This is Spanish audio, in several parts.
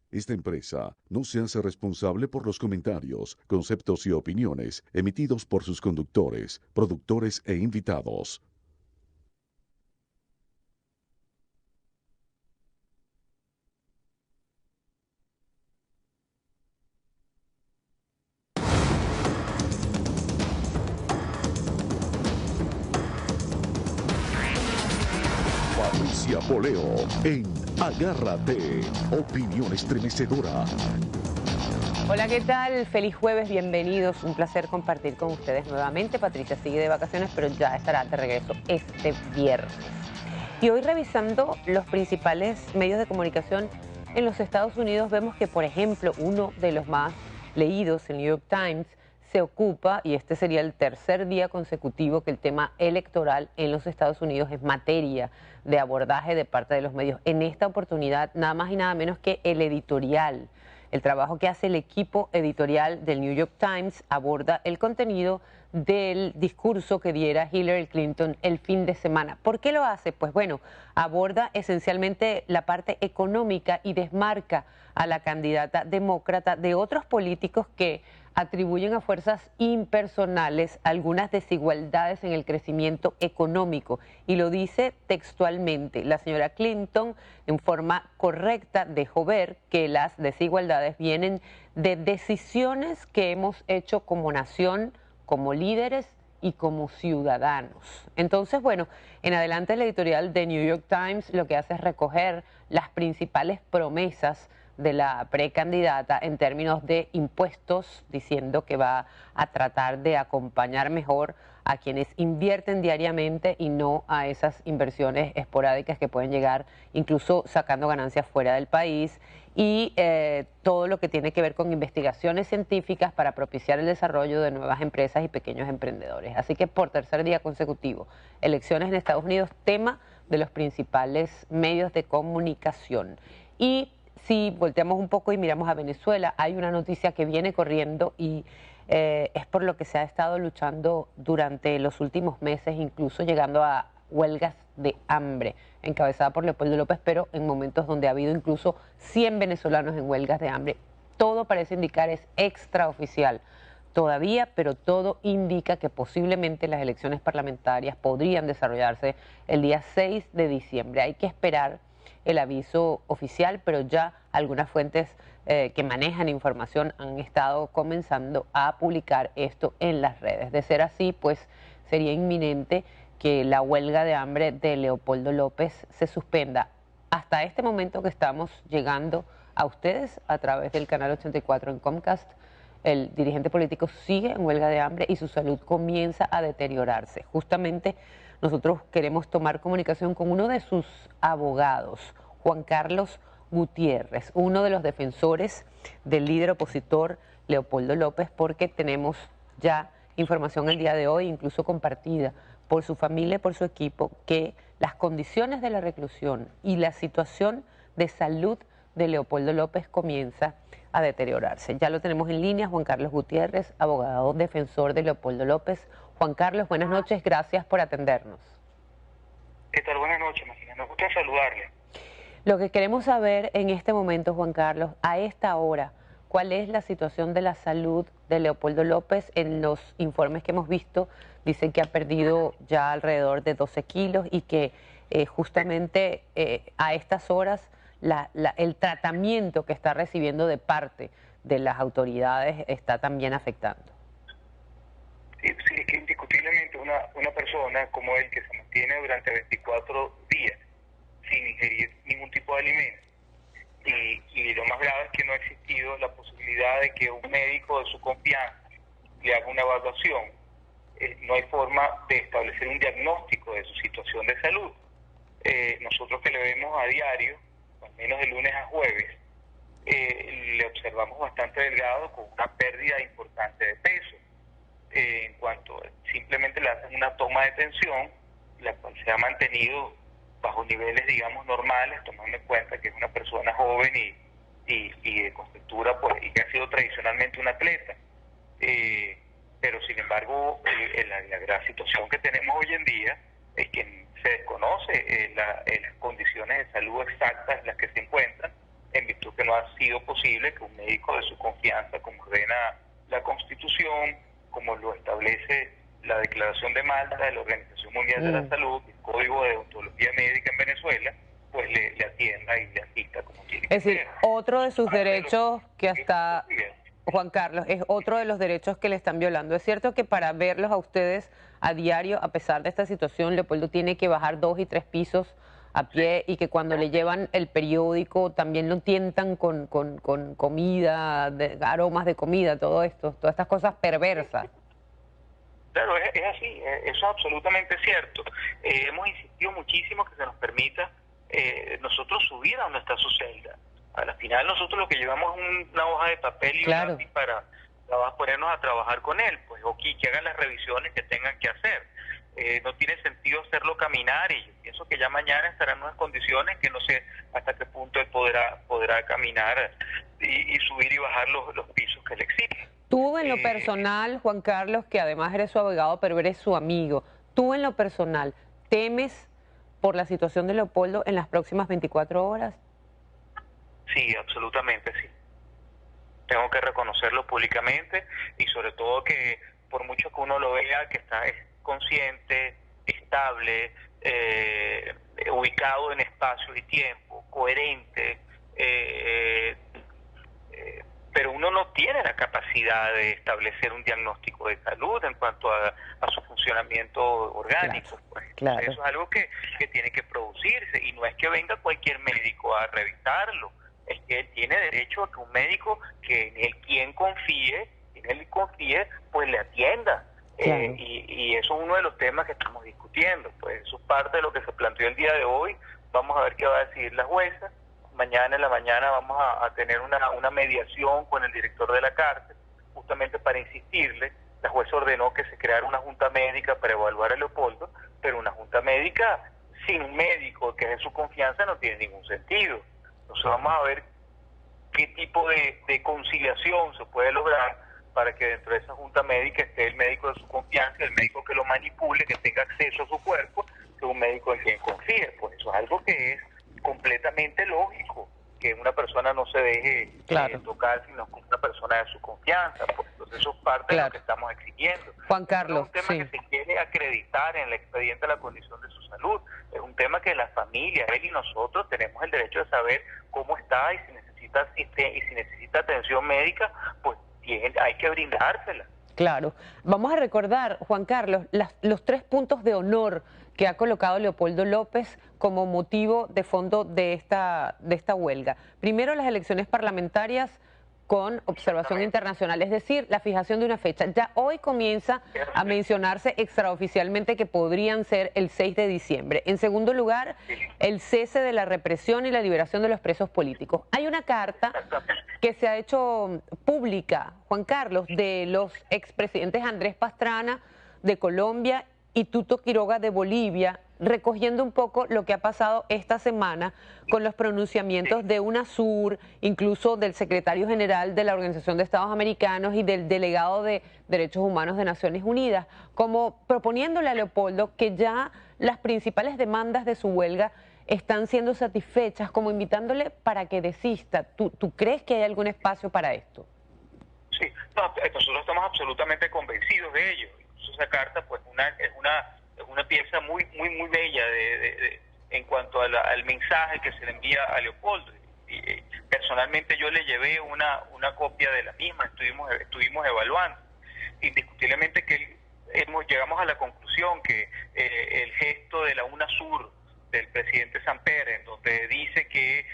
Esta empresa no se hace responsable por los comentarios, conceptos y opiniones emitidos por sus conductores, productores e invitados. Patricia Poleo en Agárrate, opinión estremecedora. Hola, ¿qué tal? Feliz jueves, bienvenidos. Un placer compartir con ustedes nuevamente. Patricia sigue de vacaciones, pero ya estará de regreso este viernes. Y hoy, revisando los principales medios de comunicación en los Estados Unidos, vemos que, por ejemplo, uno de los más leídos, el New York Times, se ocupa, y este sería el tercer día consecutivo que el tema electoral en los Estados Unidos es materia de abordaje de parte de los medios. En esta oportunidad, nada más y nada menos que el editorial. El trabajo que hace el equipo editorial del New York Times aborda el contenido del discurso que diera Hillary Clinton el fin de semana. ¿Por qué lo hace? Pues bueno, aborda esencialmente la parte económica y desmarca a la candidata demócrata de otros políticos que atribuyen a fuerzas impersonales algunas desigualdades en el crecimiento económico. Y lo dice textualmente. La señora Clinton, en forma correcta, dejó ver que las desigualdades vienen de decisiones que hemos hecho como nación, como líderes y como ciudadanos. Entonces, bueno, en adelante el editorial de New York Times lo que hace es recoger las principales promesas de la precandidata en términos de impuestos, diciendo que va a tratar de acompañar mejor a quienes invierten diariamente y no a esas inversiones esporádicas que pueden llegar incluso sacando ganancias fuera del país, y todo lo que tiene que ver con investigaciones científicas para propiciar el desarrollo de nuevas empresas y pequeños emprendedores. Así que por tercer día consecutivo, elecciones en Estados Unidos, tema de los principales medios de comunicación. Y si volteamos un poco y miramos a Venezuela, hay una noticia que viene corriendo y es por lo que se ha estado luchando durante los últimos meses, incluso llegando a huelgas de hambre, encabezada por Leopoldo López, pero en momentos donde ha habido incluso 100 venezolanos en huelgas de hambre. Todo parece indicar, es extraoficial todavía, pero todo indica que posiblemente las elecciones parlamentarias podrían desarrollarse el día 6 de diciembre. Hay que esperar el aviso oficial, pero ya algunas fuentes que manejan información han estado comenzando a publicar esto en las redes. De ser así, pues sería inminente que la huelga de hambre de Leopoldo López se suspenda. Hasta este momento que estamos llegando a ustedes a través del canal 84 en Comcast, el dirigente político sigue en huelga de hambre y su salud comienza a deteriorarse. Justamente nosotros queremos tomar comunicación con uno de sus abogados, Juan Carlos Gutiérrez, uno de los defensores del líder opositor Leopoldo López, porque tenemos ya información el día de hoy, incluso compartida por su familia y por su equipo, que las condiciones de la reclusión y la situación de salud de Leopoldo López comienza a deteriorarse. Ya lo tenemos en línea, Juan Carlos Gutiérrez, abogado defensor de Leopoldo López. Juan Carlos, buenas noches, gracias por atendernos. ¿Qué tal? Buenas noches, Magina. Me gusta saludarle. Lo que queremos saber en este momento, Juan Carlos, a esta hora, ¿cuál es la situación de la salud de Leopoldo López? En los informes que hemos visto, dicen que ha perdido ya alrededor de 12 kilos y que justamente a estas horas el tratamiento que está recibiendo de parte de las autoridades está también afectando. Sí, es que indiscutiblemente una persona como él, que se mantiene durante 24 días sin ingerir ningún tipo de alimento, y lo más grave es que no ha existido la posibilidad de que un médico de su confianza le haga una evaluación. No hay forma de establecer un diagnóstico de su situación de salud. Nosotros que le vemos a diario, al menos de lunes a jueves, le observamos bastante delgado, con una pérdida importante de peso. En cuanto simplemente le hacen una toma de tensión, la cual se ha mantenido bajo niveles, digamos, normales, tomando en cuenta que es una persona joven y de contextura, pues, y que ha sido tradicionalmente un atleta. Pero sin embargo, la situación que tenemos hoy en día es que se desconoce las condiciones de salud exactas en las que se encuentran, en virtud que no ha sido posible que un médico de su confianza, como ordena la Constitución, como lo establece la Declaración de Malta de la Organización Mundial de la Salud, el Código de Deontología Médica en Venezuela, pues le atienda y le asista como tiene que Es decir, ser. otro de sus derechos que hasta, Juan Carlos, es otro de los derechos que le están violando. Es cierto que para verlos a ustedes a diario, a pesar de esta situación, Leopoldo tiene que bajar 2 y 3 pisos a pie, y que cuando le llevan el periódico también lo tientan con comida, aromas de comida, todo esto, todas estas cosas perversas. Claro, es así, eso es absolutamente cierto. Hemos insistido muchísimo que se nos permita nosotros subir a donde está su celda. Al final nosotros lo que llevamos es una hoja de papel y un lápiz para ponernos a trabajar con él, pues, o que hagan las revisiones que tengan que hacer. No tiene sentido hacerlo caminar, y yo pienso que ya mañana estará en unas condiciones que no sé hasta qué punto él podrá caminar y subir y bajar los pisos que le exigen. Tú en lo personal, Juan Carlos, que además eres su abogado, pero eres su amigo, tú en lo personal, ¿temes por la situación de Leopoldo en las próximas 24 horas? Sí, absolutamente sí. Tengo que reconocerlo públicamente, y sobre todo que por mucho que uno lo vea, que está consciente, estable, ubicado en espacio y tiempo, coherente, pero uno no tiene la capacidad de establecer un diagnóstico de salud en cuanto a su funcionamiento orgánico. Claro. Eso es algo que tiene que producirse, y no es que venga cualquier médico a revisarlo, es que él tiene derecho a que un médico que en él confíe, pues le atienda. Claro. Y eso es uno de los temas que estamos discutiendo, pues eso es parte de lo que se planteó el día de hoy. Vamos a ver qué va a decidir la jueza. Mañana en la mañana vamos a tener una mediación con el director de la cárcel, justamente para insistirle. La jueza ordenó que se creara una junta médica para evaluar a Leopoldo, pero una junta médica sin un médico que es de su confianza no tiene ningún sentido. Entonces vamos a ver qué tipo de conciliación se puede lograr para que dentro de esa junta médica esté el médico de su confianza, el médico que lo manipule, que tenga acceso a su cuerpo, que un médico en quien confíe. Pues eso es algo que es completamente lógico, que una persona no se deje tocar, sino con una persona de su confianza. Pues entonces eso es parte de lo que estamos exigiendo. Juan Carlos, es un tema que se quiere acreditar en el expediente de la condición de su salud. Es un tema que la familia, él y nosotros, tenemos el derecho de saber cómo está, y si necesita atención médica, pues hay que brindársela. Claro. Vamos a recordar, Juan Carlos, los 3 puntos de honor que ha colocado Leopoldo López como motivo de fondo de esta huelga. Primero, las elecciones parlamentarias con observación internacional, es decir, la fijación de una fecha. Ya hoy comienza a mencionarse extraoficialmente que podrían ser el 6 de diciembre. En segundo lugar, el cese de la represión y la liberación de los presos políticos. Hay una carta que se ha hecho pública, Juan Carlos, de los expresidentes Andrés Pastrana de Colombia y Tuto Quiroga de Bolivia, recogiendo un poco lo que ha pasado esta semana con los pronunciamientos de UNASUR, incluso del secretario general de la Organización de Estados Americanos y del delegado de Derechos Humanos de Naciones Unidas, como proponiéndole a Leopoldo que ya las principales demandas de su huelga están siendo satisfechas, como invitándole para que desista. ¿Tú crees que hay algún espacio para esto? Sí, nosotros estamos absolutamente convencidos de ello. Esa carta pues es una pieza muy bella en cuanto al mensaje que se le envía a Leopoldo. Y personalmente yo le llevé una copia de la misma, estuvimos evaluando. Indiscutiblemente que llegamos a la conclusión que el gesto de la UNASUR del presidente Samper, en donde dice que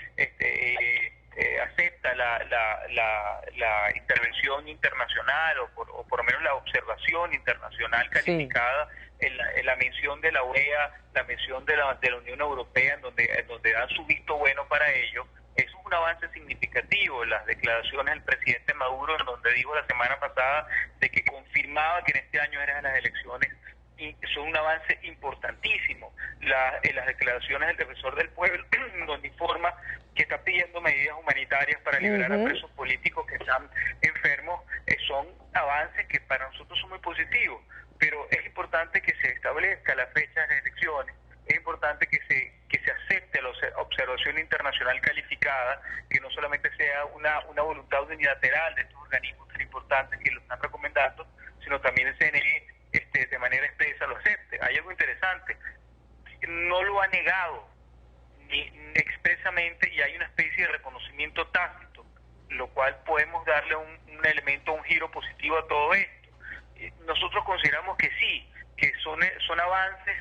acepta la intervención internacional, o por lo menos la observación internacional calificada, en la mención de la OEA, la mención de la Unión Europea, en donde dan su visto bueno para ello. Eso es un avance significativo. Las declaraciones del presidente Maduro, en donde dijo la semana pasada de que confirmaba que en este año eran las elecciones, y son un avance importantísimo. Las declaraciones del defensor del pueblo, donde informa que está pidiendo medidas humanitarias para liberar a presos políticos que están enfermos, son avances que para nosotros son muy positivos, pero es importante que se establezca la fecha de las elecciones, es importante que se acepte la observación internacional calificada, que no solamente sea una voluntad unilateral de estos organismos tan importantes que lo están recomendando, sino también el CNE de manera expresa lo acepte. Hay algo interesante, no lo ha negado ni expresamente, y hay una especie de reconocimiento tácito, lo cual podemos darle un elemento, un giro positivo a todo esto. Nosotros consideramos que sí, que son avances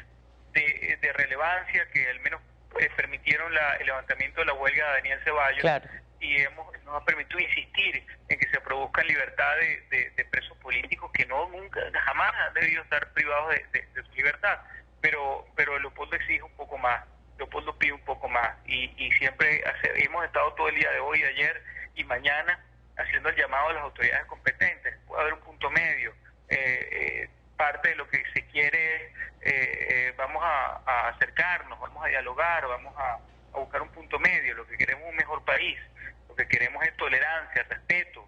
de relevancia que al menos permitieron el levantamiento de la huelga de Daniel Ceballos. Claro. Y nos ha permitido insistir en que se produzcan libertad de presos políticos que jamás han debido estar privados de su libertad. Pero Leopoldo exige un poco más, Leopoldo pide un poco más, y siempre hemos estado todo el día de hoy, de ayer y mañana haciendo el llamado a las autoridades competentes. Puede haber un punto medio. Parte de lo que se quiere es vamos a acercarnos, vamos a dialogar, vamos a buscar un punto medio. Lo que queremos es un mejor país, lo que queremos es tolerancia, respeto,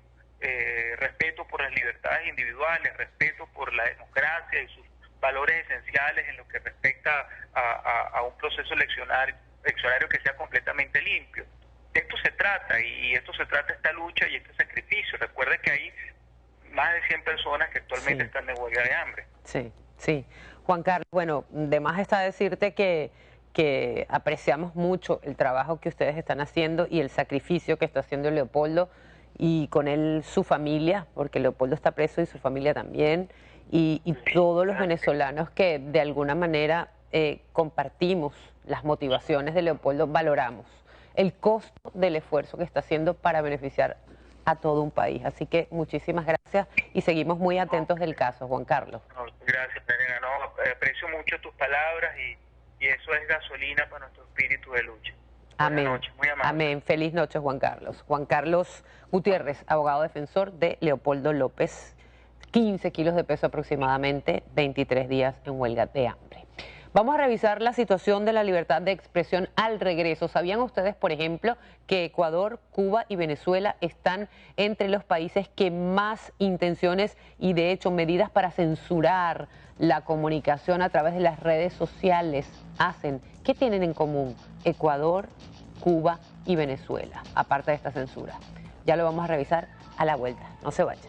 respeto por las libertades individuales, respeto por la democracia y sus valores esenciales en lo que respecta a un proceso eleccionario que sea completamente limpio. De esto se trata, y esto se trata esta lucha y este sacrificio. Recuerde que hay más de 100 personas que actualmente están de huelga de hambre. Sí, sí. Juan Carlos, bueno, de más está decirte que apreciamos mucho el trabajo que ustedes están haciendo y el sacrificio que está haciendo Leopoldo, y con él su familia, porque Leopoldo está preso y su familia también, y todos los venezolanos que de alguna manera compartimos las motivaciones de Leopoldo, valoramos el costo del esfuerzo que está haciendo para beneficiar a todo un país. Así que muchísimas gracias y seguimos muy atentos del caso, Juan Carlos. Gracias, Lorena. Aprecio mucho tus palabras y eso es gasolina para nuestro espíritu de lucha. Amén. Buenas noches, muy amable. Amén. Feliz noche, Juan Carlos. Juan Carlos Gutiérrez, abogado defensor de Leopoldo López. 15 kilos de peso aproximadamente, 23 días en huelga de hambre. Vamos a revisar la situación de la libertad de expresión al regreso. ¿Sabían ustedes, por ejemplo, que Ecuador, Cuba y Venezuela están entre los países que más intenciones y, de hecho, medidas para censurar la comunicación a través de las redes sociales hacen? ¿Qué tienen en común Ecuador, Cuba y Venezuela, aparte de esta censura? Ya lo vamos a revisar a la vuelta. No se vayan.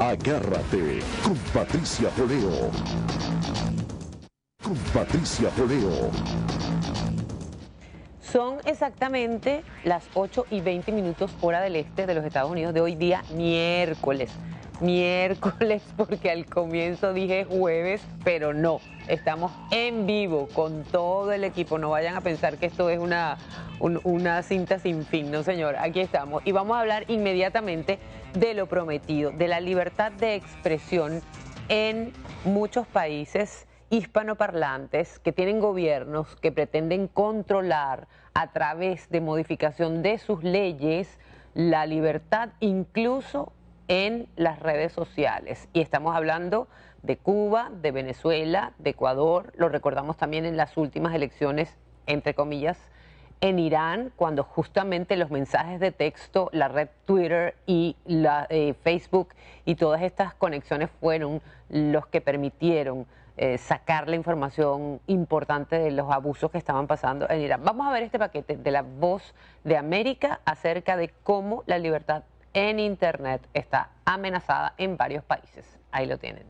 Agárrate con Patricia Poleo. Con Patricia Poleo. Son exactamente las 8:20 hora del este de los Estados Unidos de hoy día miércoles. Miércoles, porque al comienzo dije jueves, pero no. Estamos en vivo con todo el equipo. No vayan a pensar que esto es una cinta sin fin. No, señor, aquí estamos. Y vamos a hablar inmediatamente de lo prometido, de la libertad de expresión en muchos países hispanoparlantes que tienen gobiernos que pretenden controlar a través de modificación de sus leyes la libertad incluso en las redes sociales. Y estamos hablando de Cuba, de Venezuela, de Ecuador. Lo recordamos también en las últimas elecciones, entre comillas, en Irán, cuando justamente los mensajes de texto, la red Twitter y la Facebook y todas estas conexiones fueron los que permitieron sacar la información importante de los abusos que estaban pasando en Irán. Vamos a ver este paquete de La Voz de América acerca de cómo la libertad en Internet está amenazada en varios países. Ahí lo tienen.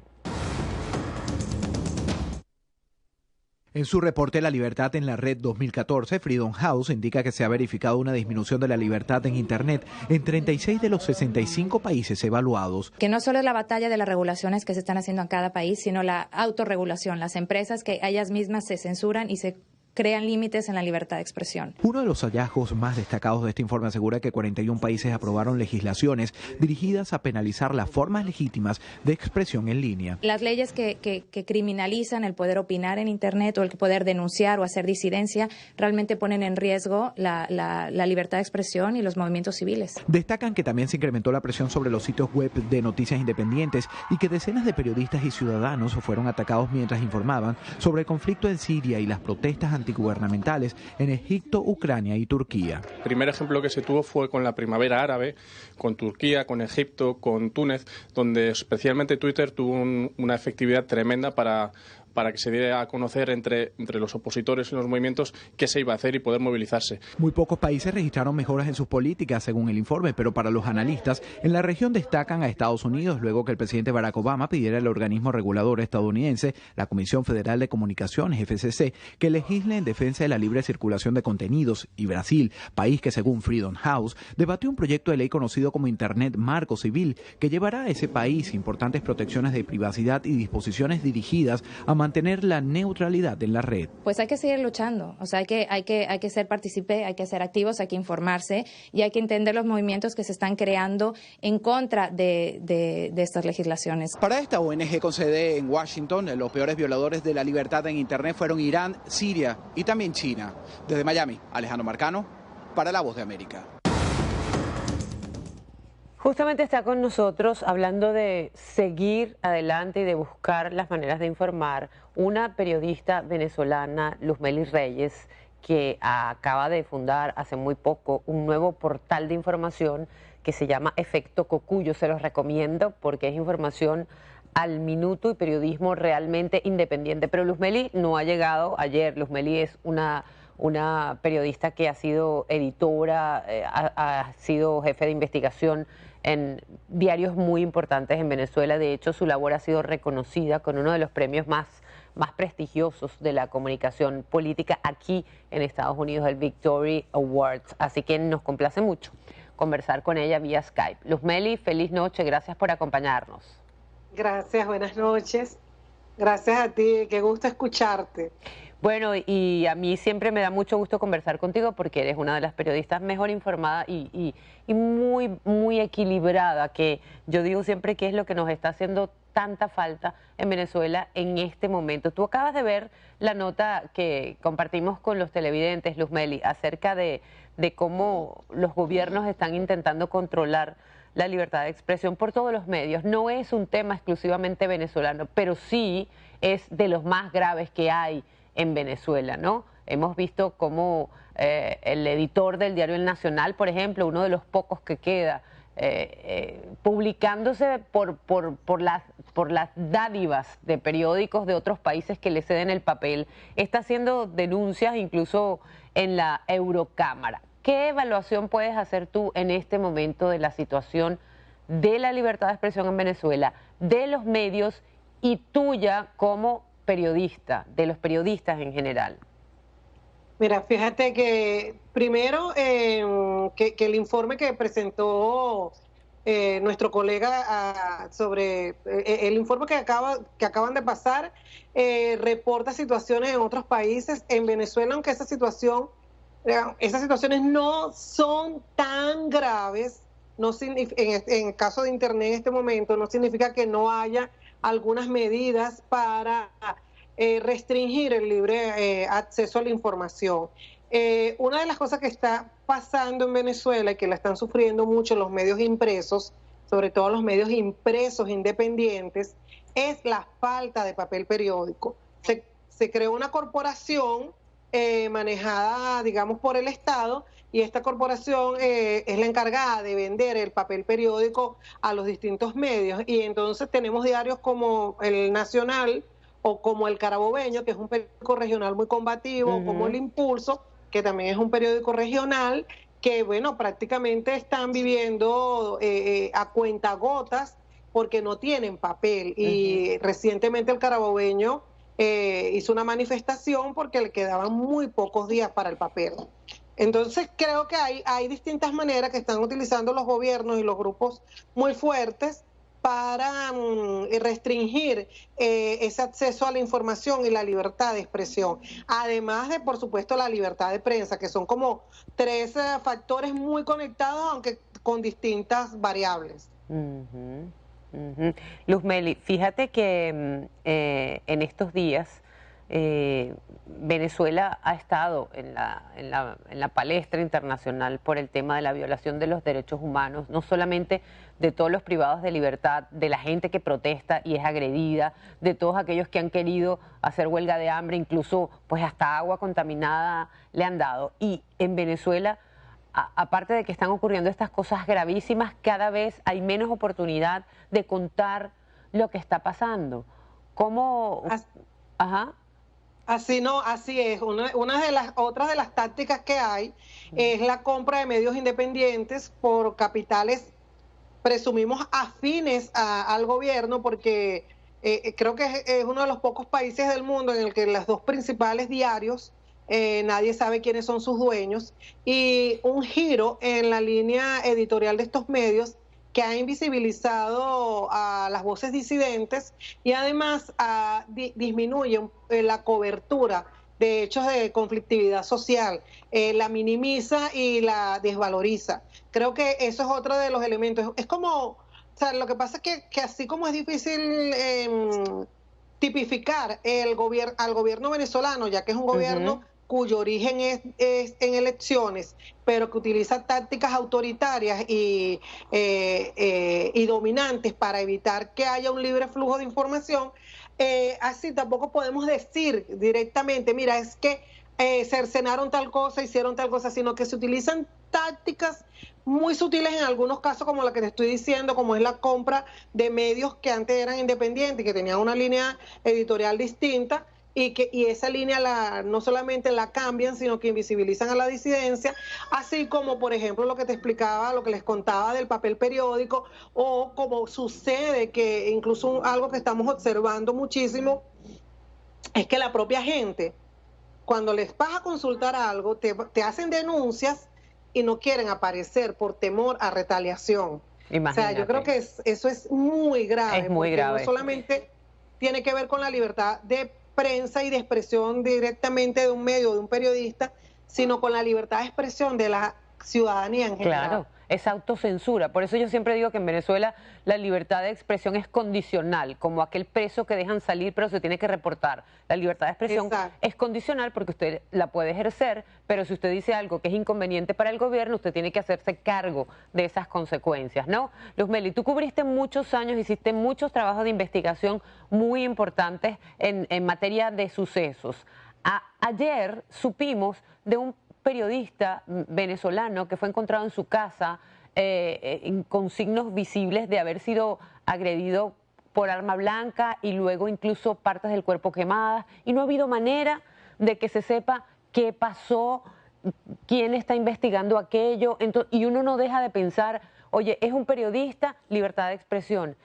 En su reporte La libertad en la red 2014, Freedom House indica que se ha verificado una disminución de la libertad en Internet en 36 de los 65 países evaluados. Que no solo es la batalla de las regulaciones que se están haciendo en cada país, sino la autorregulación, las empresas que ellas mismas se censuran y se crean límites en la libertad de expresión. Uno de los hallazgos más destacados de este informe asegura que 41 países aprobaron legislaciones dirigidas a penalizar las formas legítimas de expresión en línea. Las leyes que criminalizan el poder opinar en Internet o el poder denunciar o hacer disidencia realmente ponen en riesgo la libertad de expresión y los movimientos civiles. Destacan que también se incrementó la presión sobre los sitios web de noticias independientes y que decenas de periodistas y ciudadanos fueron atacados mientras informaban sobre el conflicto en Siria y las protestas antigubernamentales en Egipto, Ucrania y Turquía. El primer ejemplo que se tuvo fue con la primavera árabe, con Turquía, con Egipto, con Túnez, donde especialmente Twitter tuvo una efectividad tremenda para que se diera a conocer entre los opositores y los movimientos qué se iba a hacer y poder movilizarse. Muy pocos países registraron mejoras en sus políticas, según el informe, pero para los analistas, en la región destacan a Estados Unidos, luego que el presidente Barack Obama pidiera al organismo regulador estadounidense, la Comisión Federal de Comunicaciones, FCC, que legisle en defensa de la libre circulación de contenidos, y Brasil, país que según Freedom House, debatió un proyecto de ley conocido como Internet Marco Civil, que llevará a ese país importantes protecciones de privacidad y disposiciones dirigidas a mantener la neutralidad en la red. Pues hay que seguir luchando, o sea, hay que ser partícipe, hay que ser activos, hay que informarse y hay que entender los movimientos que se están creando en contra de estas legislaciones. Para esta ONG con sede en Washington, los peores violadores de la libertad en Internet fueron Irán, Siria y también China. Desde Miami, Alejandro Marcano, para La Voz de América. Justamente está con nosotros, hablando de seguir adelante y de buscar las maneras de informar, una periodista venezolana, Luzmely Reyes, que acaba de fundar hace muy poco un nuevo portal de información que se llama Efecto Cocuyo. Se los recomiendo porque es información al minuto y periodismo realmente independiente. Pero Luzmely no ha llegado ayer. Luzmely es una periodista que ha sido editora, ha sido jefe de investigación en diarios muy importantes en Venezuela. De hecho, su labor ha sido reconocida con uno de los premios más prestigiosos de la comunicación política aquí en Estados Unidos, el Victory Awards. Así que nos complace mucho conversar con ella vía Skype. Luzmely, feliz noche, gracias por acompañarnos. Gracias, buenas noches. Gracias a ti, qué gusto escucharte. Bueno, y a mí siempre me da mucho gusto conversar contigo porque eres una de las periodistas mejor informadas y muy equilibrada, que yo digo siempre que es lo que nos está haciendo tanta falta en Venezuela en este momento. Tú acabas de ver la nota que compartimos con los televidentes, Luzmely, acerca de cómo los gobiernos están intentando controlar la libertad de expresión por todos los medios. No es un tema exclusivamente venezolano, pero sí es de los más graves que hay en Venezuela, ¿no? Hemos visto cómo el editor del diario El Nacional, por ejemplo, uno de los pocos que queda, publicándose por las dádivas de periódicos de otros países que le ceden el papel, está haciendo denuncias incluso en la Eurocámara. ¿Qué evaluación puedes hacer tú en este momento de la situación de la libertad de expresión en Venezuela, de los medios y tuya como periodista, de los periodistas en general? Mira, fíjate que primero que el informe que presentó nuestro colega sobre el informe que acaban de pasar reporta situaciones en otros países. En Venezuela, aunque esas situaciones no son tan graves, en el caso de Internet en este momento, no significa que no haya algunas medidas para restringir el libre acceso a la información. Una de las cosas que está pasando en Venezuela y que la están sufriendo mucho los medios impresos, sobre todo los medios impresos independientes, es la falta de papel periódico. Se creó una corporación manejada, digamos, por el Estado, y esta corporación es la encargada de vender el papel periódico a los distintos medios, y entonces tenemos diarios como El Nacional o como El Carabobeño, que es un periódico regional muy combativo, como El Impulso, que también es un periódico regional, que bueno, prácticamente están viviendo a cuentagotas porque no tienen papel. Y recientemente El Carabobeño hizo una manifestación porque le quedaban muy pocos días para el papel. Entonces creo que hay distintas maneras que están utilizando los gobiernos y los grupos muy fuertes para restringir ese acceso a la información y la libertad de expresión. Además de, por supuesto, la libertad de prensa, que son como tres factores muy conectados, aunque con distintas variables. Luzmely, fíjate que en estos días Venezuela ha estado en la palestra internacional por el tema de la violación de los derechos humanos, no solamente de todos los privados de libertad, de la gente que protesta y es agredida, de todos aquellos que han querido hacer huelga de hambre, incluso pues hasta agua contaminada le han dado. Y en Venezuela, aparte de que están ocurriendo estas cosas gravísimas, cada vez hay menos oportunidad de contar lo que está pasando. ¿Cómo? Ajá. Así no, así es. Una de las otras de las tácticas que hay es la compra de medios independientes por capitales, presumimos, afines al gobierno, porque creo que es uno de los pocos países del mundo en el que los dos principales diarios, nadie sabe quiénes son sus dueños, y un giro en la línea editorial de estos medios que ha invisibilizado a las voces disidentes y además disminuye la cobertura de hechos de conflictividad social, la minimiza y la desvaloriza. Creo que eso es otro de los elementos. Es como, o sea, lo que pasa es que así como es difícil tipificar al gobierno venezolano, ya que es un gobierno cuyo origen es en elecciones, pero que utiliza tácticas autoritarias y dominantes para evitar que haya un libre flujo de información, así tampoco podemos decir directamente, mira, es que cercenaron tal cosa, hicieron tal cosa, sino que se utilizan tácticas muy sutiles en algunos casos, como la que te estoy diciendo, como es la compra de medios que antes eran independientes, que tenían una línea editorial distinta, y esa línea no solamente la cambian, sino que invisibilizan a la disidencia, así como, por ejemplo, lo que te explicaba, lo que les contaba del papel periódico, o como sucede que incluso algo que estamos observando muchísimo, es que la propia gente, cuando les vas a consultar algo, te hacen denuncias y no quieren aparecer por temor a retaliación. Imagínate. O sea, yo creo que eso es muy grave. Es muy grave. No solamente tiene que ver con la libertad de prensa y de expresión directamente de un medio, de un periodista, sino con la libertad de expresión de la ciudadanía en general. Claro, es autocensura. Por eso yo siempre digo que en Venezuela la libertad de expresión es condicional, como aquel preso que dejan salir pero se tiene que reportar. La libertad de expresión es condicional porque usted la puede ejercer, pero si usted dice algo que es inconveniente para el gobierno, usted tiene que hacerse cargo de esas consecuencias, ¿no? Luzmeli, tú cubriste muchos años, hiciste muchos trabajos de investigación muy importantes en materia de sucesos. Ayer supimos de un periodista venezolano que fue encontrado en su casa con signos visibles de haber sido agredido por arma blanca y luego incluso partes del cuerpo quemadas, y no ha habido manera de que se sepa qué pasó, quién está investigando aquello, y uno no deja de pensar, oye, es un periodista, libertad de expresión.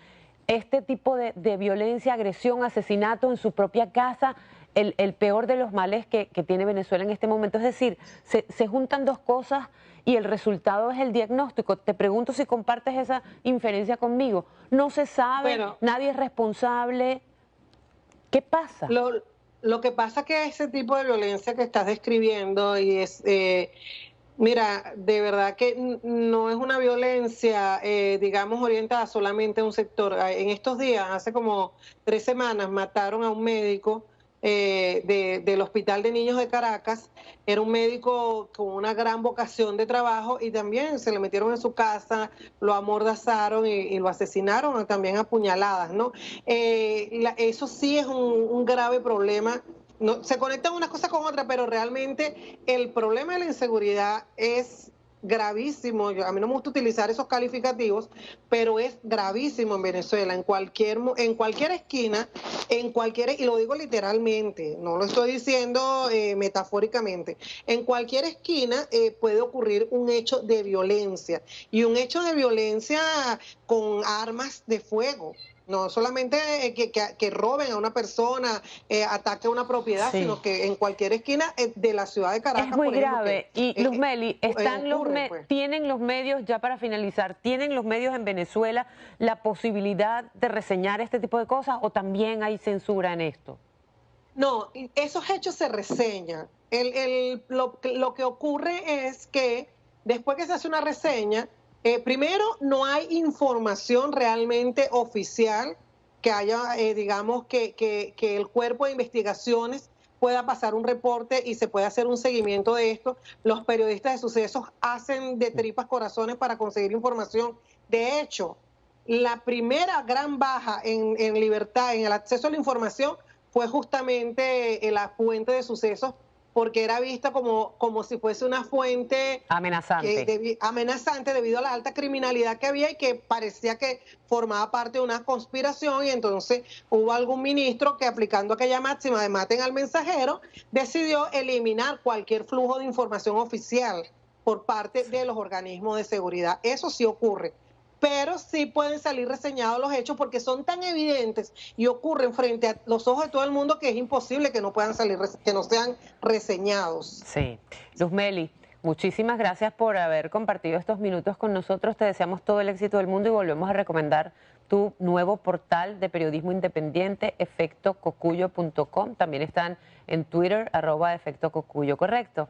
Este tipo de violencia, agresión, asesinato en su propia casa, el peor de los males que tiene Venezuela en este momento. Es decir, se juntan dos cosas y el resultado es el diagnóstico. Te pregunto si compartes esa inferencia conmigo. No se sabe, nadie es responsable. ¿Qué pasa? Lo que pasa es que ese tipo de violencia que estás describiendo y es... mira, de verdad que no es una violencia, digamos, orientada solamente a un sector. En estos días, hace como 3 semanas, mataron a un médico del Hospital de Niños de Caracas. Era un médico con una gran vocación de trabajo y también se le metieron en su casa, lo amordazaron y lo asesinaron también a puñaladas, ¿no? Eso sí es un grave problema. No, se conectan unas cosas con otras, pero realmente el problema de la inseguridad es gravísimo. A mí no me gusta utilizar esos calificativos, pero es gravísimo en Venezuela, en cualquier esquina, y lo digo literalmente, no lo estoy diciendo metafóricamente, en cualquier esquina puede ocurrir un hecho de violencia, y un hecho de violencia con armas de fuego. No solamente que roben a una persona, ataquen una propiedad, sino que en cualquier esquina de la ciudad de Caracas. Es muy grave. Y Luzmeli, ¿tienen los medios, ya para finalizar, tienen los medios en Venezuela la posibilidad de reseñar este tipo de cosas, o también hay censura en esto? No, esos hechos se reseñan. Lo que ocurre es que después que se hace una reseña, primero, no hay información realmente oficial que haya, digamos, que el cuerpo de investigaciones pueda pasar un reporte y se pueda hacer un seguimiento de esto. Los periodistas de sucesos hacen de tripas corazones para conseguir información. De hecho, la primera gran baja en libertad, en el acceso a la información, fue justamente la fuente de sucesos, porque era vista como si fuese una fuente amenazante debido a la alta criminalidad que había y que parecía que formaba parte de una conspiración. Y entonces hubo algún ministro que, aplicando aquella máxima de maten al mensajero, decidió eliminar cualquier flujo de información oficial por parte de los organismos de seguridad. Eso sí ocurre, pero sí pueden salir reseñados los hechos porque son tan evidentes y ocurren frente a los ojos de todo el mundo que es imposible que no puedan salir, que no sean reseñados. Sí. Luzmeli, muchísimas gracias por haber compartido estos minutos con nosotros. Te deseamos todo el éxito del mundo y volvemos a recomendar tu nuevo portal de periodismo independiente, efectococuyo.com. También están en Twitter, @efectococuyo, ¿correcto?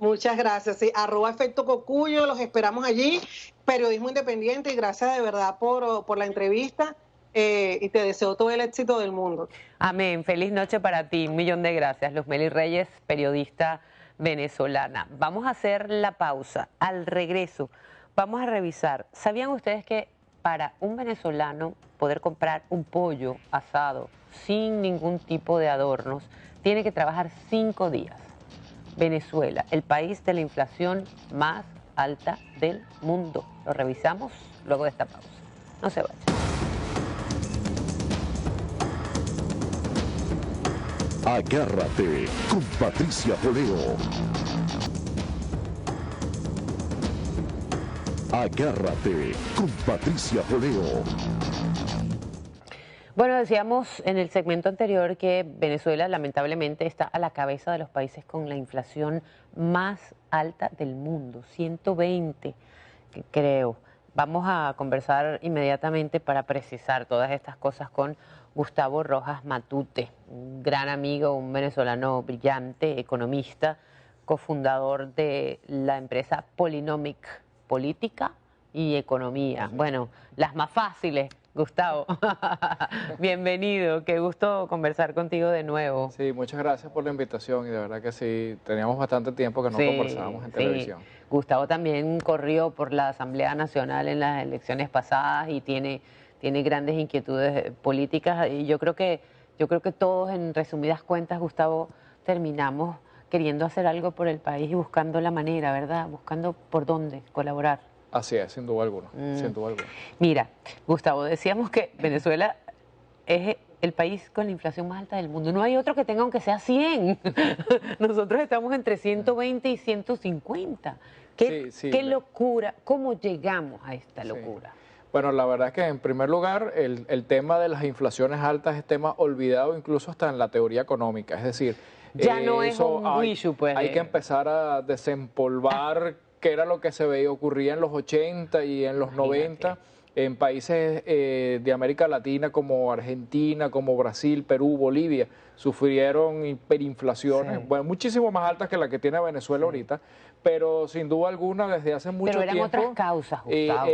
Muchas gracias, sí, @efectococuyo, los esperamos allí, periodismo independiente, y gracias de verdad por la entrevista, y te deseo todo el éxito del mundo. Amén, feliz noche para ti, 1.000.000 de gracias. Luzmeli Reyes, periodista venezolana. Vamos a hacer la pausa, al regreso vamos a revisar, ¿sabían ustedes que para un venezolano poder comprar un pollo asado sin ningún tipo de adornos, tiene que trabajar 5 días? Venezuela, el país de la inflación más alta del mundo. Lo revisamos luego de esta pausa. No se vayan. Agárrate con Patricia Poleo. Agárrate con Patricia Poleo. Bueno, decíamos en el segmento anterior que Venezuela lamentablemente está a la cabeza de los países con la inflación más alta del mundo, 120, creo. Vamos a conversar inmediatamente para precisar todas estas cosas con Gustavo Rojas Matute, un gran amigo, un venezolano brillante, economista, cofundador de la empresa Polynomic, Política y Economía. Bueno, las más fáciles. Gustavo, bienvenido, qué gusto conversar contigo de nuevo. Sí, muchas gracias por la invitación y de verdad que sí, teníamos bastante tiempo que no conversábamos en televisión. Gustavo también corrió por la Asamblea Nacional en las elecciones pasadas y tiene grandes inquietudes políticas, y yo creo que todos, en resumidas cuentas, Gustavo, terminamos queriendo hacer algo por el país y buscando la manera, ¿verdad? Buscando por dónde colaborar. Así es, sin duda alguna, sin duda alguna. Mira, Gustavo, decíamos que Venezuela es el país con la inflación más alta del mundo. No hay otro que tenga aunque sea 100. Nosotros estamos entre 120 y 150. ¿Qué locura? ¿Cómo llegamos a esta locura? Bueno, la verdad es que en primer lugar el tema de las inflaciones altas es tema olvidado incluso hasta en la teoría económica. Es decir, ya no es un issue, pues. Hay que empezar a desempolvar que era lo que se veía ocurría en los 80 y en los 90 en países de América Latina como Argentina, como Brasil, Perú, Bolivia, sufrieron hiperinflaciones, bueno, muchísimo más altas que la que tiene Venezuela ahorita, pero sin duda alguna desde hace mucho tiempo... Pero eran otras causas, Gustavo.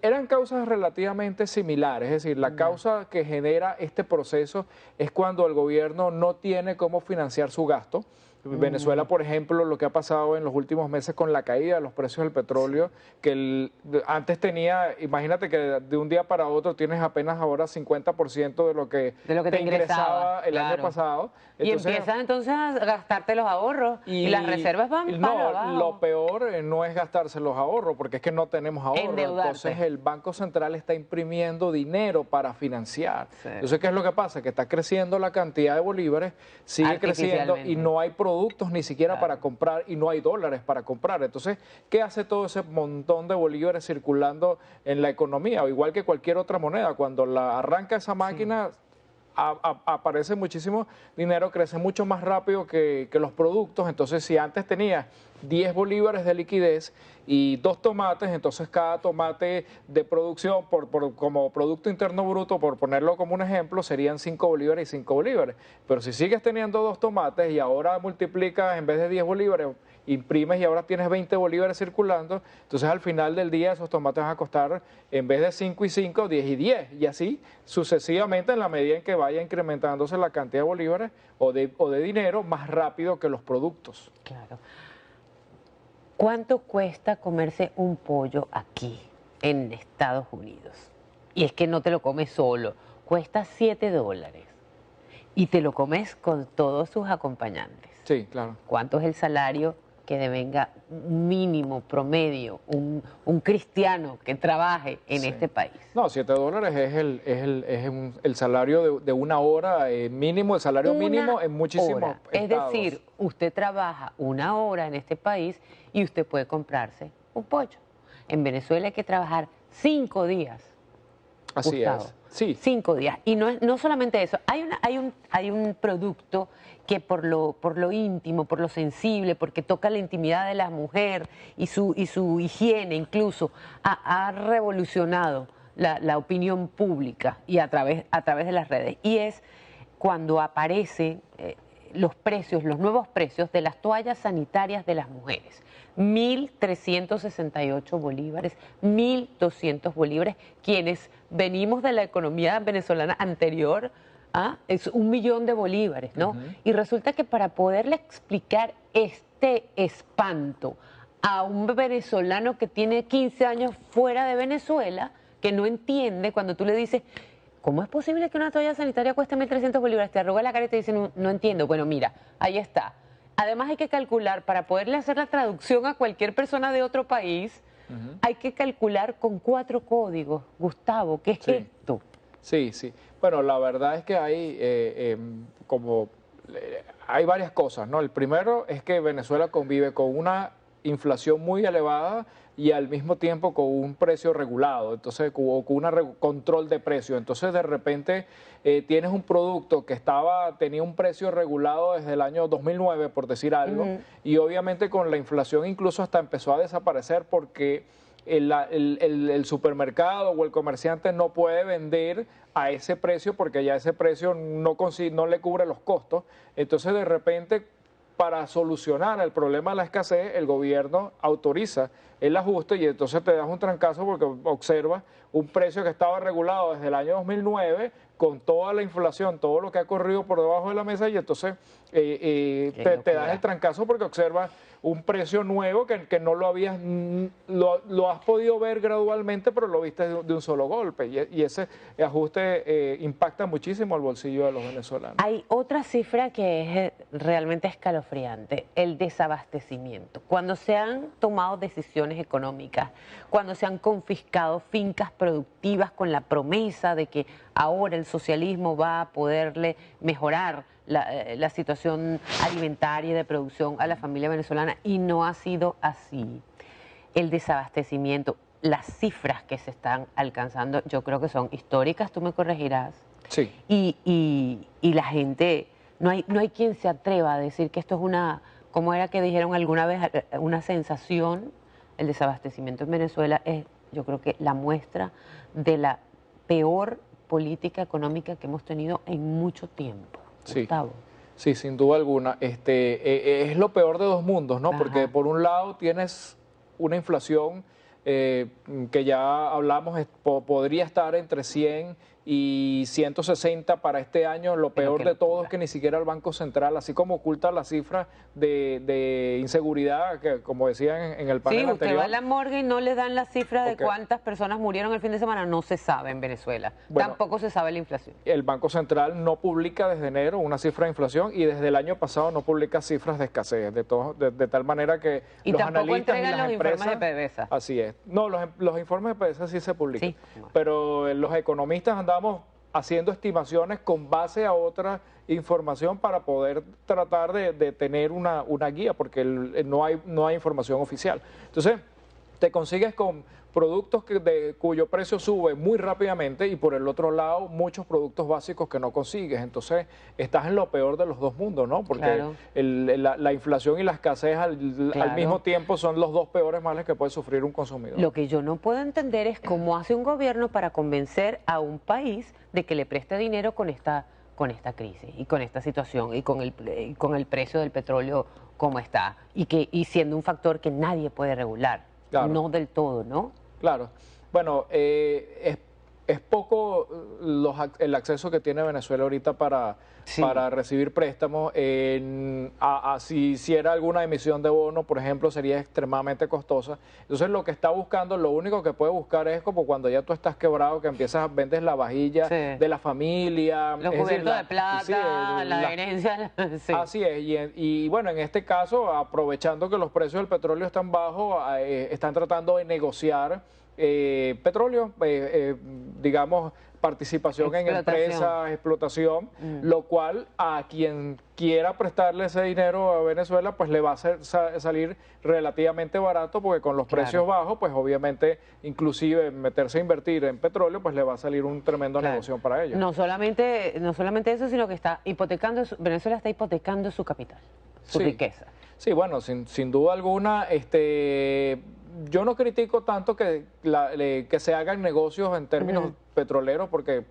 Eran causas relativamente similares, es decir, la causa que genera este proceso es cuando el gobierno no tiene cómo financiar su gasto. Venezuela, por ejemplo, lo que ha pasado en los últimos meses con la caída de los precios del petróleo, que antes tenía, imagínate que de un día para otro tienes apenas ahora 50% de lo que te ingresaba el año pasado. Entonces, y empiezas entonces a gastarte los ahorros y las reservas van para abajo. Lo peor no es gastarse los ahorros, porque es que no tenemos ahorros. Entonces el Banco Central está imprimiendo dinero para financiar. Entonces, ¿qué es lo que pasa? Que está creciendo la cantidad de bolívares, sigue creciendo y no hay productos ni siquiera para comprar y no hay dólares para comprar. Entonces, ¿qué hace todo ese montón de bolívares circulando en la economía? O igual que cualquier otra moneda, cuando arranca esa máquina, aparece muchísimo dinero, crece mucho más rápido que los productos. Entonces, si antes tenías 10 bolívares de liquidez y 2 tomates, entonces cada tomate de producción como Producto Interno Bruto, por ponerlo como un ejemplo, serían 5 bolívares y 5 bolívares. Pero si sigues teniendo 2 tomates y ahora multiplicas en vez de 10 bolívares, imprimes y ahora tienes 20 bolívares circulando, entonces al final del día esos tomates van a costar, en vez de 5 y 5, 10 y 10, y así sucesivamente en la medida en que vaya incrementándose la cantidad de bolívares o de dinero más rápido que los productos. Claro. ¿Cuánto cuesta comerse un pollo aquí en Estados Unidos? Y es que no te lo comes solo, cuesta $7 y te lo comes con todos sus acompañantes. Sí, claro. ¿Cuánto es el salario que devenga mínimo, promedio, un cristiano que trabaje en este país? No, $7 es el salario de una hora mínimo, el salario mínimo en muchísimos estados. Es decir, usted trabaja una hora en este país y usted puede comprarse un pollo. En Venezuela hay que trabajar 5 días. Así Gustavo. es. Sí. 5 días. Y no solamente eso, hay un producto que por lo íntimo, por lo sensible, porque toca la intimidad de la mujer y su higiene incluso, ha revolucionado la opinión pública y a través de las redes. Y es cuando aparecen los nuevos precios de las toallas sanitarias de las mujeres. 1.368 bolívares, 1.200 bolívares, quienes venimos de la economía venezolana anterior, es 1 millón de bolívares, ¿no? Y resulta que para poderle explicar este espanto a un venezolano que tiene 15 años fuera de Venezuela, que no entiende cuando tú le dices, ¿cómo es posible que una toalla sanitaria cueste 1.300 bolívares? Te arruga la cara y te dice, no entiendo. Bueno, mira, ahí está. Además hay que calcular, para poderle hacer la traducción a cualquier persona de otro país, hay que calcular con 4 códigos. Gustavo, ¿qué es esto? Sí, sí. Bueno, la verdad es que hay varias cosas, ¿no? El primero es que Venezuela convive con una inflación muy elevada y al mismo tiempo con un precio regulado, entonces con un control de precios. Entonces de repente tienes un producto que tenía un precio regulado desde el año 2009, por decir algo, y obviamente con la inflación incluso hasta empezó a desaparecer porque el supermercado o el comerciante no puede vender a ese precio porque ya ese precio no le cubre los costos. Entonces de repente, para solucionar el problema de la escasez, el gobierno autoriza el ajuste y entonces te das un trancazo porque observas un precio que estaba regulado desde el año 2009 con toda la inflación, todo lo que ha corrido por debajo de la mesa y entonces te das el trancazo porque observas un precio nuevo que no lo has podido ver gradualmente, pero lo viste de un solo golpe y ese ajuste impacta muchísimo al bolsillo de los venezolanos. Hay otra cifra que es realmente escalofriante, el desabastecimiento. Cuando se han tomado decisiones económicas, cuando se han confiscado fincas productivas con la promesa de que ahora el socialismo va a poderle mejorar la situación alimentaria y de producción a la familia venezolana, y no ha sido así. El desabastecimiento, las cifras que se están alcanzando, yo creo que son históricas, tú me corregirás. Sí. Y la gente, no hay quien se atreva a decir que esto es como era que dijeron alguna vez, una sensación. El desabastecimiento en Venezuela es, yo creo que la muestra de la peor política económica que hemos tenido en mucho tiempo. Sí. Gustavo. Sí, sin duda alguna. Es lo peor de dos mundos, ¿no? Ajá. Porque por un lado tienes una inflación que ya hablamos, podría estar entre 100 y 160 para este año. Lo peor de todo es que ni siquiera el Banco Central, así como oculta las cifras de inseguridad, que como decían en el panel anterior. Sí, usted va a la morgue y no le dan la cifra de cuántas personas murieron el fin de semana, no se sabe en Venezuela. Bueno, tampoco se sabe la inflación. El Banco Central no publica desde enero una cifra de inflación y desde el año pasado no publica cifras de escasez, de tal manera que y los tampoco analistas y las los empresas... informes de PDVSA. Así es. No, los informes de PDVSA sí se publican, sí. Pero los economistas andamos haciendo estimaciones con base a otra información para poder tratar de tener una guía, porque no hay información oficial. Entonces, te consigues con productos cuyo precio sube muy rápidamente y por el otro lado muchos productos básicos que no consigues. Entonces estás en lo peor de los dos mundos, ¿no? Porque claro, la inflación y la escasez al mismo tiempo son los dos peores males que puede sufrir un consumidor. Lo que yo no puedo entender es cómo hace un gobierno para convencer a un país de que le preste dinero con esta crisis y con esta situación y con el precio del petróleo como está y siendo un factor que nadie puede regular, claro, no del todo, ¿no? Claro. Bueno, es poco el acceso que tiene Venezuela ahorita para recibir préstamos. Si hiciera alguna emisión de bono, por ejemplo, sería extremadamente costosa. Entonces, lo que está buscando, lo único que puede buscar es como cuando ya tú estás quebrado, que empiezas, vendes la vajilla de la familia. Los cubiertos de plata, la herencia. Sí. Así es. Y bueno, en este caso, aprovechando que los precios del petróleo están bajos, están tratando de negociar petróleo, digamos, participación en empresas, explotación, lo cual a quien quiera prestarle ese dinero a Venezuela, pues le va a salir relativamente barato, porque con los precios bajos, pues obviamente, inclusive meterse a invertir en petróleo, pues le va a salir un tremendo negocio para ellos. No solamente eso, sino que Venezuela está hipotecando su capital, su riqueza. Sí, bueno, sin duda alguna, yo no critico tanto que se hagan negocios en términos petroleros, porque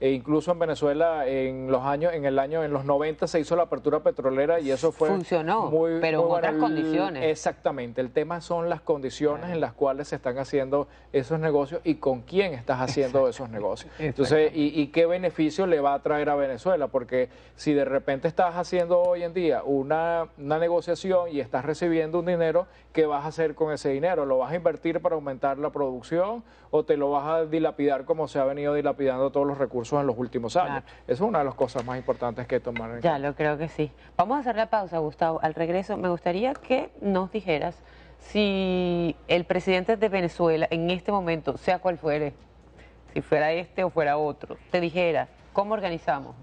incluso en Venezuela en los 90 se hizo la apertura petrolera y eso funcionó, pero en otras condiciones. Exactamente, el tema son las condiciones en las cuales se están haciendo esos negocios y con quién estás haciendo esos negocios. Entonces, y qué beneficio le va a traer a Venezuela, porque si de repente estás haciendo hoy en día una negociación y estás recibiendo un dinero, ¿qué vas a hacer con ese dinero? ¿Lo vas a invertir para aumentar la producción o te lo vas a dilapidar como se ha venido dilapidando todos los recursos en los últimos años? Eso es una de las cosas más importantes que tomar en cuenta. Ya, lo creo que sí. Vamos a hacer la pausa, Gustavo. Al regreso, me gustaría que nos dijeras si el presidente de Venezuela, en este momento, sea cual fuere, si fuera este o fuera otro, te dijera cómo organizamos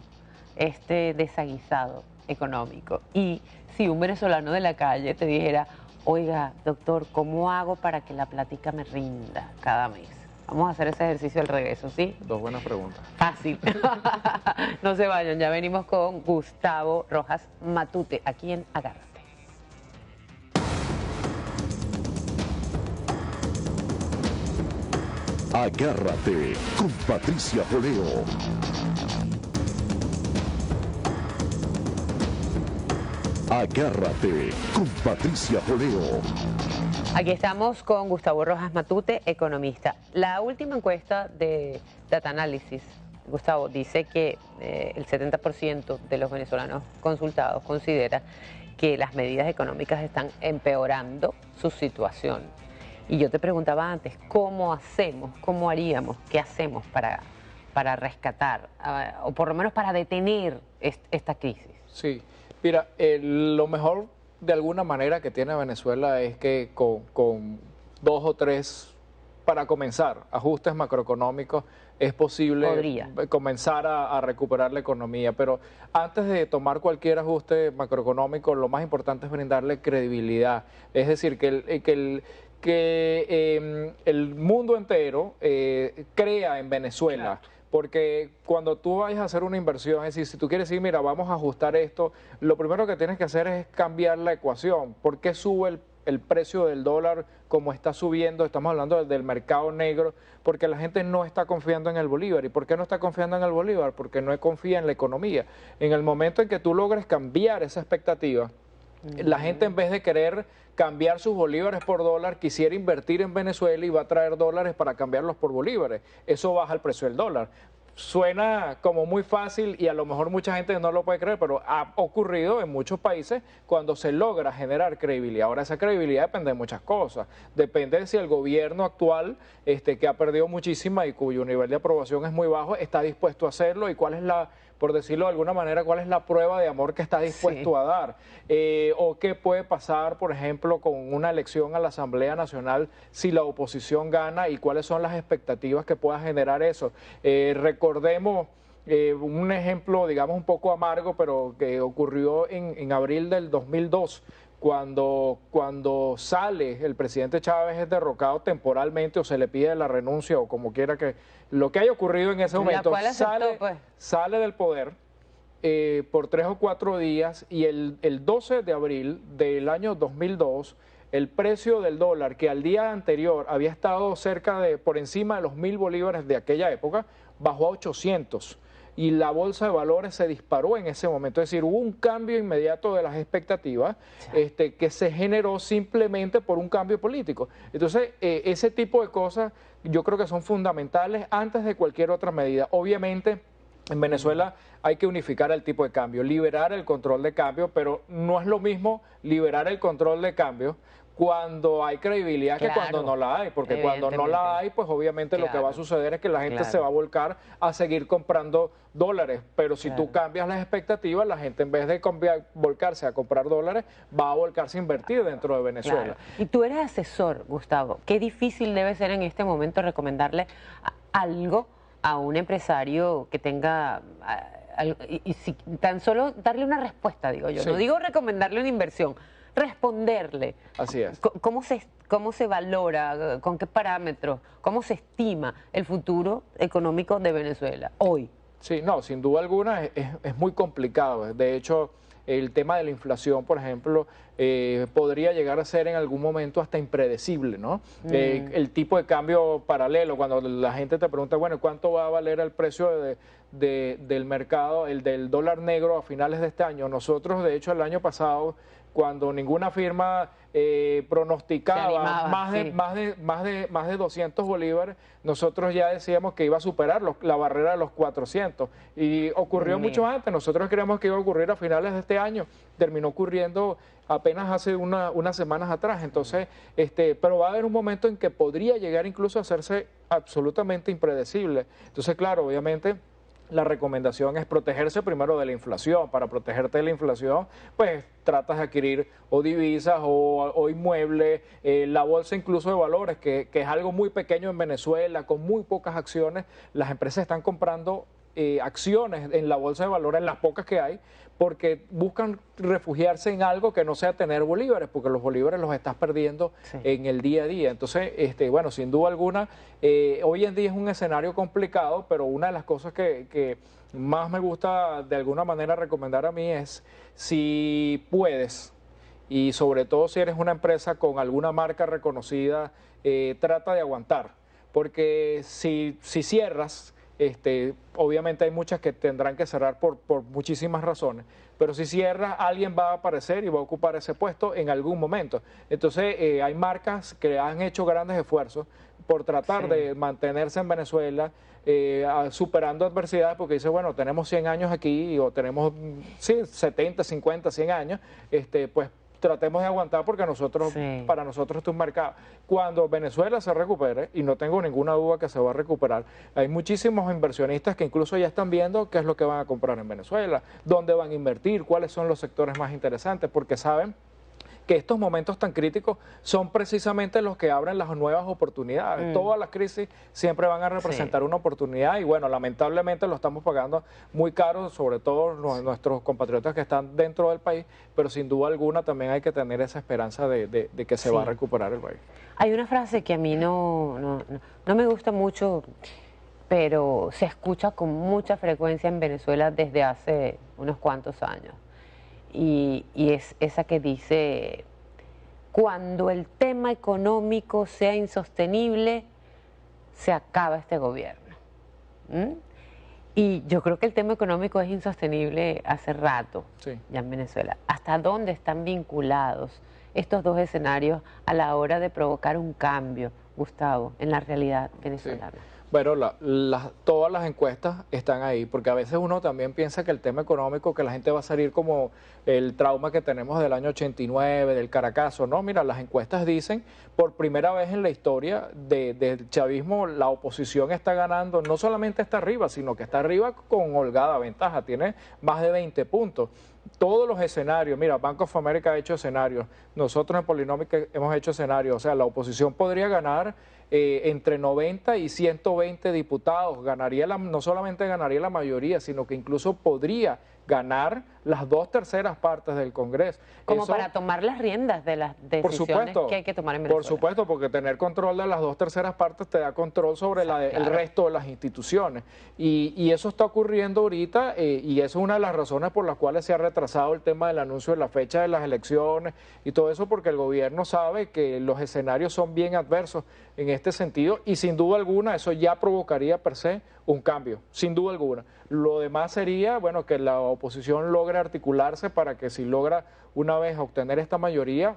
este desaguisado económico. Y si un venezolano de la calle te dijera, oiga, doctor, ¿cómo hago para que la plática me rinda cada mes? Vamos a hacer ese ejercicio al regreso, ¿sí? Dos buenas preguntas. Fácil. No se vayan, ya venimos con Gustavo Rojas Matute, aquí en Agárrate. Agárrate con Patricia Poleo. Agárrate con Patricia Poleo. Aquí estamos con Gustavo Rojas Matute, economista. La última encuesta de Data Analysis, Gustavo, dice que el 70% de los venezolanos consultados considera que las medidas económicas están empeorando su situación. Y yo te preguntaba antes, ¿cómo hacemos, cómo haríamos, qué hacemos para rescatar, o por lo menos para detener esta crisis? Sí, mira, lo mejor de alguna manera que tiene Venezuela es que con 2 o 3, para comenzar, ajustes macroeconómicos, es posible comenzar a recuperar la economía. Pero antes de tomar cualquier ajuste macroeconómico, lo más importante es brindarle credibilidad. Es decir, que el mundo entero crea en Venezuela. Claro. Porque cuando tú vayas a hacer una inversión, es decir, si tú quieres decir, mira, vamos a ajustar esto, lo primero que tienes que hacer es cambiar la ecuación. ¿Por qué sube el precio del dólar como está subiendo? Estamos hablando del mercado negro, porque la gente no está confiando en el bolívar. ¿Y por qué no está confiando en el bolívar? Porque no confía en la economía. En el momento en que tú logres cambiar esa expectativa, la gente, en vez de querer cambiar sus bolívares por dólar, quisiera invertir en Venezuela y va a traer dólares para cambiarlos por bolívares. Eso baja el precio del dólar. Suena como muy fácil y a lo mejor mucha gente no lo puede creer, pero ha ocurrido en muchos países cuando se logra generar credibilidad. Ahora, esa credibilidad depende de muchas cosas. Depende de si el gobierno actual, que ha perdido muchísima y cuyo nivel de aprobación es muy bajo, está dispuesto a hacerlo, y cuál es por decirlo de alguna manera, cuál es la prueba de amor que está dispuesto a dar, o qué puede pasar, por ejemplo, con una elección a la Asamblea Nacional si la oposición gana, y cuáles son las expectativas que pueda generar eso. Recordemos un ejemplo, digamos, un poco amargo, pero que ocurrió en abril del 2002, cuando sale el presidente Chávez es derrocado temporalmente o se le pide la renuncia o como quiera que lo que haya ocurrido en ese momento, sale del poder por 3 o 4 días y el 12 de abril del año 2002 el precio del dólar, que al día anterior había estado por encima de los 1.000 bolívares de aquella época, bajó a 800 y la bolsa de valores se disparó en ese momento. Es decir, hubo un cambio inmediato de las expectativas que se generó simplemente por un cambio político. Entonces, ese tipo de cosas yo creo que son fundamentales antes de cualquier otra medida. Obviamente, en Venezuela hay que unificar el tipo de cambio, liberar el control de cambio, pero no es lo mismo liberar el control de cambio cuando hay credibilidad que cuando no la hay, porque cuando no la hay, pues obviamente lo que va a suceder es que la gente se va a volcar a seguir comprando dólares, pero si tú cambias las expectativas, la gente en vez de volcarse a comprar dólares, va a volcarse a invertir dentro de Venezuela. Y tú eres asesor, Gustavo, qué difícil debe ser en este momento recomendarle algo a un empresario que tenga... Y si tan solo darle una respuesta, digo yo, no digo recomendarle una inversión, responderle. Así es. ¿Cómo se valora, con qué parámetros, cómo se estima el futuro económico de Venezuela hoy? Sí, no, sin duda alguna es muy complicado. De hecho, el tema de la inflación, por ejemplo, podría llegar a ser en algún momento hasta impredecible, ¿no? El tipo de cambio paralelo, cuando la gente te pregunta, bueno, ¿cuánto va a valer el precio del mercado, el del dólar negro a finales de este año? Nosotros, de hecho, el año pasado, cuando ninguna firma pronosticaba más de 200 bolívares, nosotros ya decíamos que iba a superar la barrera de los 400 y ocurrió mucho antes. Nosotros creíamos que iba a ocurrir a finales de este año, terminó ocurriendo apenas hace unas semanas atrás. Entonces, pero va a haber un momento en que podría llegar incluso a hacerse absolutamente impredecible. Entonces, claro, obviamente la recomendación es protegerse primero de la inflación. Para protegerte de la inflación, pues tratas de adquirir o divisas o inmuebles, la bolsa incluso de valores, que es algo muy pequeño en Venezuela, con muy pocas acciones. Las empresas están comprando acciones en la bolsa de valores, en las pocas que hay, porque buscan refugiarse en algo que no sea tener bolívares, porque los bolívares los estás perdiendo en el día a día. Entonces, bueno, sin duda alguna, hoy en día es un escenario complicado, pero una de las cosas que más me gusta de alguna manera recomendar a mí es, si puedes, y sobre todo si eres una empresa con alguna marca reconocida, trata de aguantar, porque si cierras, obviamente hay muchas que tendrán que cerrar por muchísimas razones, pero si cierras, alguien va a aparecer y va a ocupar ese puesto en algún momento. Entonces, hay marcas que han hecho grandes esfuerzos por tratar de mantenerse en Venezuela, superando adversidades, porque dice, bueno, tenemos 100 años aquí, o tenemos 70, 50, 100 años, pues tratemos de aguantar porque para nosotros esto es un mercado. Cuando Venezuela se recupere, y no tengo ninguna duda que se va a recuperar, hay muchísimos inversionistas que incluso ya están viendo qué es lo que van a comprar en Venezuela, dónde van a invertir, cuáles son los sectores más interesantes, porque saben que estos momentos tan críticos son precisamente los que abren las nuevas oportunidades. Todas las crisis siempre van a representar una oportunidad y bueno, lamentablemente lo estamos pagando muy caro, sobre todo nuestros compatriotas que están dentro del país, pero sin duda alguna también hay que tener esa esperanza de que se va a recuperar el país. Hay una frase que a mí no me gusta mucho, pero se escucha con mucha frecuencia en Venezuela desde hace unos cuantos años. Y es esa que dice, cuando el tema económico sea insostenible, se acaba este gobierno. Y yo creo que el tema económico es insostenible hace rato ya en Venezuela. ¿Hasta dónde están vinculados estos dos escenarios a la hora de provocar un cambio, Gustavo, en la realidad venezolana? Bueno, todas las encuestas están ahí, porque a veces uno también piensa que el tema económico, que la gente va a salir como el trauma que tenemos del año 89, del Caracazo. No, mira, las encuestas dicen, por primera vez en la historia del chavismo, la oposición está ganando, no solamente está arriba, sino que está arriba con holgada ventaja, tiene más de 20 puntos. Todos los escenarios, mira, Bank of America ha hecho escenarios, nosotros en Polinómica hemos hecho escenarios, o sea, la oposición podría ganar entre 90 y 120 diputados, no solamente ganaría la mayoría, sino que incluso podría ganar las 2/3 partes del Congreso. Como para tomar las riendas de las decisiones que hay que tomar en Venezuela. Por supuesto, porque tener control de las 2/3 partes te da control sobre el resto de las instituciones. Y eso está ocurriendo ahorita, y eso es una de las razones por las cuales se ha retrasado el tema del anuncio de la fecha de las elecciones y todo eso, porque el gobierno sabe que los escenarios son bien adversos en este sentido, y sin duda alguna eso ya provocaría per se un cambio, sin duda alguna. Lo demás sería, bueno, que la oposición logre articularse para que, si logra una vez obtener esta mayoría,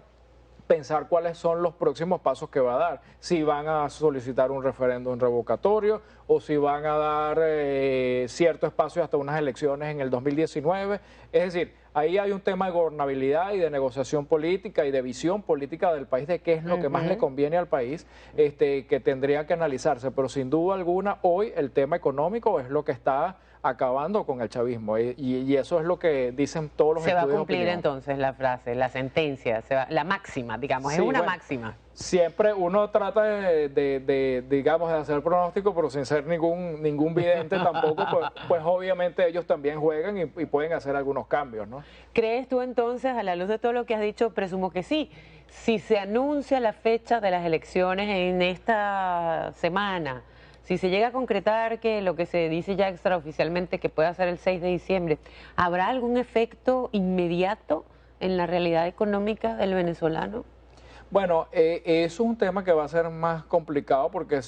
pensar cuáles son los próximos pasos que va a dar, si van a solicitar un referéndum revocatorio o si van a dar cierto espacio hasta unas elecciones en el 2019. Es decir, ahí hay un tema de gobernabilidad y de negociación política y de visión política del país, de qué es lo que más le conviene al país, que tendría que analizarse. Pero sin duda alguna, hoy el tema económico es lo que está acabando con el chavismo, y eso es lo que dicen todos los estudios. Se va a cumplir entonces la frase, la sentencia, la máxima, digamos, sí, es una máxima. Siempre uno trata digamos, de hacer pronóstico, pero sin ser ningún vidente tampoco, pues obviamente ellos también juegan y pueden hacer algunos cambios, ¿no? ¿Crees tú entonces, a la luz de todo lo que has dicho, presumo que sí, si se anuncia la fecha de las elecciones en esta semana, si se llega a concretar que lo que se dice ya extraoficialmente que puede ser el 6 de diciembre, ¿habrá algún efecto inmediato en la realidad económica del venezolano? Bueno, es un tema que va a ser más complicado porque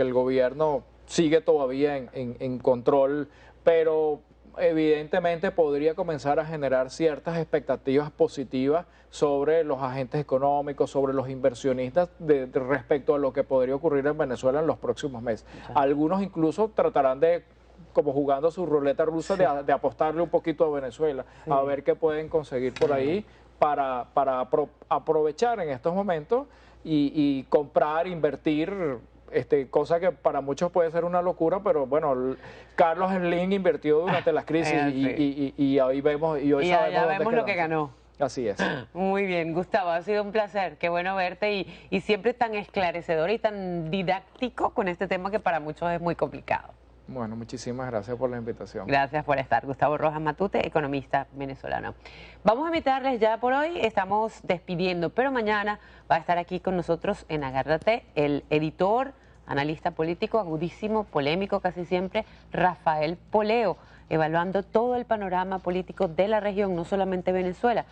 el gobierno sigue todavía en control, pero evidentemente podría comenzar a generar ciertas expectativas positivas sobre los agentes económicos, sobre los inversionistas respecto a lo que podría ocurrir en Venezuela en los próximos meses. Sí. Algunos incluso tratarán de, como jugando su ruleta rusa, sí, de apostarle un poquito a Venezuela, sí, a ver qué pueden conseguir por ahí para aprovechar en estos momentos y comprar, invertir, cosa que para muchos puede ser una locura, pero bueno, Carlos Slim invirtió durante las crisis y ahí vemos, y hoy ya vemos lo que ganó. Así es. Muy bien, Gustavo, ha sido un placer, qué bueno verte y siempre tan esclarecedor y tan didáctico con este tema que para muchos es muy complicado. Bueno, muchísimas gracias por la invitación. Gracias por estar. Gustavo Rojas Matute, economista venezolano. Vamos a invitarles ya por hoy, estamos despidiendo, pero mañana va a estar aquí con nosotros en Agárrate el editor, analista político, agudísimo, polémico casi siempre, Rafael Poleo, evaluando todo el panorama político de la región, no solamente Venezuela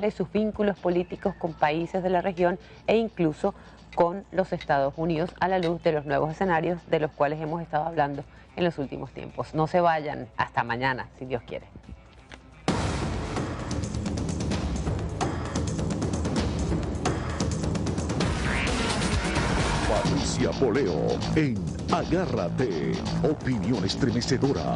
y sus vínculos políticos con países de la región e incluso con los Estados Unidos, a la luz de los nuevos escenarios de los cuales hemos estado hablando en los últimos tiempos. No se vayan, hasta mañana, si Dios quiere. Patricia Poleo en Agárrate, opinión estremecedora.